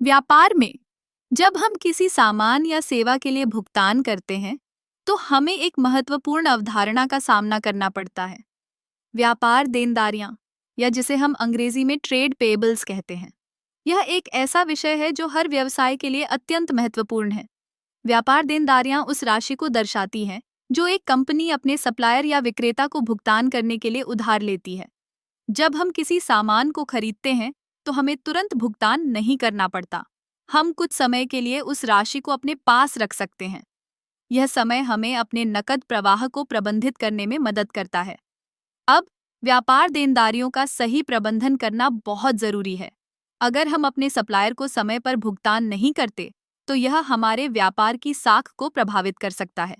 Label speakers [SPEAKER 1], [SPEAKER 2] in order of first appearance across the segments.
[SPEAKER 1] व्यापार में जब हम किसी सामान या सेवा के लिए भुगतान करते हैं, तो हमें एक महत्वपूर्ण अवधारणा का सामना करना पड़ता है। व्यापार देनदारियां, या जिसे हम अंग्रेजी में ट्रेड पेबल्स कहते हैं, यह एक ऐसा विषय है जो हर व्यवसाय के लिए अत्यंत महत्वपूर्ण है। व्यापार देनदारियां उस राशि को दर्शाती हैं जो एक कंपनी अपने सप्लायर या विक्रेता को भुगतान करने के लिए उधार लेती है। जब हम किसी सामान को खरीदते हैं, तो हमें तुरंत भुगतान नहीं करना पड़ता। हम कुछ समय के लिए उस राशि को अपने पास रख सकते हैं। यह समय हमें अपने नकद प्रवाह को प्रबंधित करने में मदद करता है। अब व्यापार देनदारियों का सही प्रबंधन करना बहुत जरूरी है। अगर हम अपने सप्लायर को समय पर भुगतान नहीं करते, तो यह हमारे व्यापार की साख को प्रभावित कर सकता है।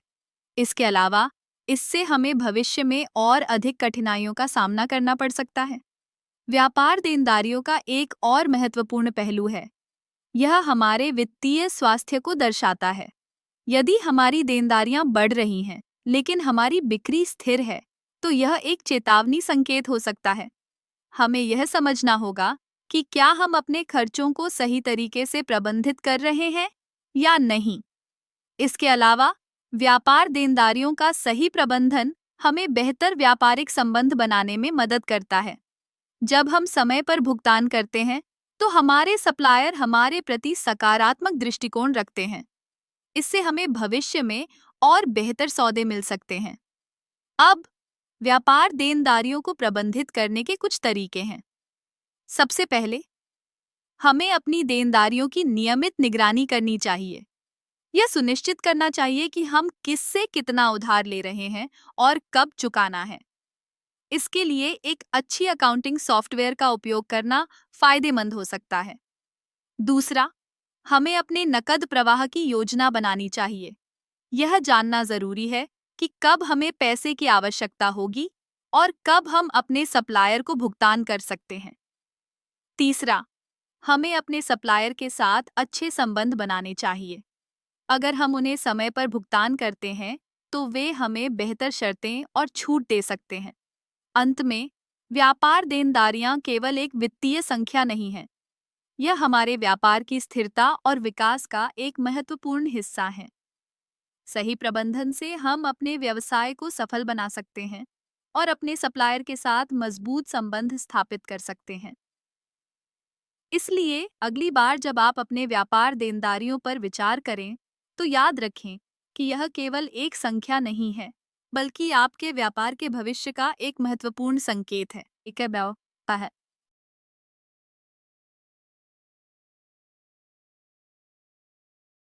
[SPEAKER 1] इसके अलावा इससे हमें भविष्य में और अधिक कठिनाइयों का सामना करना पड़ सकता है। व्यापार देनदारियों का एक और महत्वपूर्ण पहलू है। यह हमारे वित्तीय स्वास्थ्य को दर्शाता है। यदि हमारी देनदारियां बढ़ रही हैं, लेकिन हमारी बिक्री स्थिर है, तो यह एक चेतावनी संकेत हो सकता है। हमें यह समझना होगा कि क्या हम अपने खर्चों को सही तरीके से प्रबंधित कर रहे हैं या नहीं। इसके अलावा व्यापार देनदारियों का सही प्रबंधन हमें बेहतर व्यापारिक संबंध बनाने में मदद करता है। जब हम समय पर भुगतान करते हैं, तो हमारे सप्लायर हमारे प्रति सकारात्मक दृष्टिकोण रखते हैं। इससे हमें भविष्य में और बेहतर सौदे मिल सकते हैं। अब व्यापार देनदारियों को प्रबंधित करने के कुछ तरीके हैं। सबसे पहले, हमें अपनी देनदारियों की नियमित निगरानी करनी चाहिए। यह सुनिश्चित करना चाहिए कि हम किससे कितना उधार ले रहे हैं और कब चुकाना है। इसके लिए एक अच्छी अकाउंटिंग सॉफ्टवेयर का उपयोग करना फायदेमंद हो सकता है। दूसरा, हमें अपने नकद प्रवाह की योजना बनानी चाहिए। यह जानना जरूरी है कि कब हमें पैसे की आवश्यकता होगी और कब हम अपने सप्लायर को भुगतान कर सकते हैं। तीसरा, हमें अपने सप्लायर के साथ अच्छे संबंध बनाने चाहिए। अगर हम उन्हें समय पर भुगतान करते हैं, तो वे हमें बेहतर शर्तें और छूट दे सकते हैं। अंत में, व्यापार देनदारियां केवल एक वित्तीय संख्या नहीं है। यह हमारे व्यापार की स्थिरता और विकास का एक महत्वपूर्ण हिस्सा है। सही प्रबंधन से हम अपने व्यवसाय को सफल बना सकते हैं और अपने सप्लायर के साथ मजबूत संबंध स्थापित कर सकते हैं। इसलिए अगली बार जब आप अपने व्यापार देनदारियों पर विचार करें, तो याद रखें कि यह केवल एक संख्या नहीं है, बल्कि आपके व्यापार के भविष्य का एक महत्वपूर्ण संकेत है। ठीक है, है।